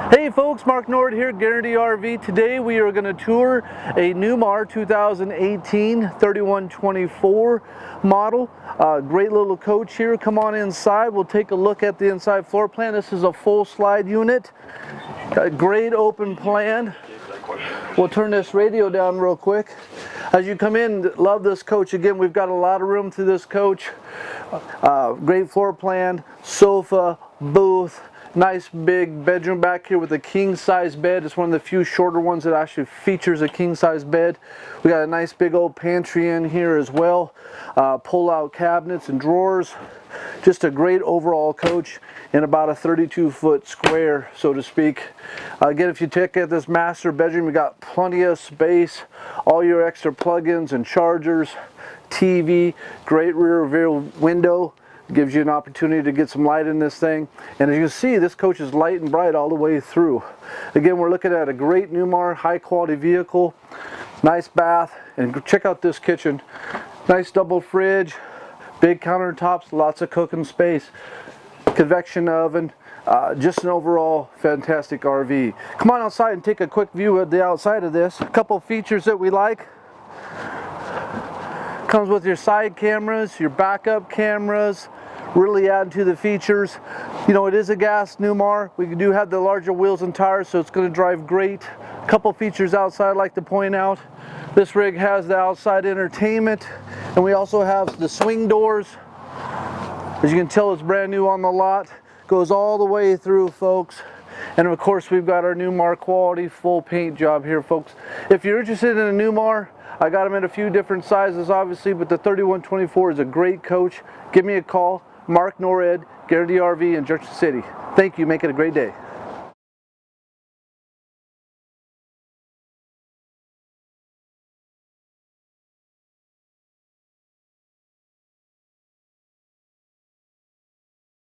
Hey folks, Mark.Nored here, Guaranty RV. Today we are going to tour a Newmar 2018 3124 model. Great little coach here. Come on inside. We'll take a look at the inside floor plan. This is a full slide unit. Got a great open plan. We'll turn this radio down real quick. As you come in, love this coach. Again, we've got a lot of room through this coach. Great floor plan, sofa, booth. Nice big bedroom back here with a king size bed. It's one of the few shorter ones that actually features a king size bed. We got a nice big old pantry in here as well. Pull out cabinets and drawers. Just a great overall coach in about a 32-foot square, so to speak. Again, if you take at this master bedroom, you got plenty of space, all your extra plug-ins and chargers, TV, great rear view window. Gives you an opportunity to get some light in this thing. And as you can see, this coach is light and bright all the way through. Again, we're looking at a great Newmar, high quality vehicle. Nice bath, and check out this kitchen. Nice double fridge, big countertops, lots of cooking space, convection oven. Just an overall fantastic RV. Come on outside and take a quick view of the outside of this. A couple features that we like. Comes with your side cameras, your backup cameras, really add to the features. You know, it is a gas Newmar. We do have the larger wheels and tires, so it's going to drive great. A couple features outside I'd like to point out. This rig has the outside entertainment, and we also have the swing doors. As you can tell, it's brand new on the lot. Goes all the way through, folks. And of course, we've got our Newmar quality full paint job here, folks. If you're interested in a Newmar, I got them in a few different sizes, obviously, but the 3124 is a great coach. Give me a call. Mark.Nored, Guaranty RV in Junction City. Thank you. Make it a great day.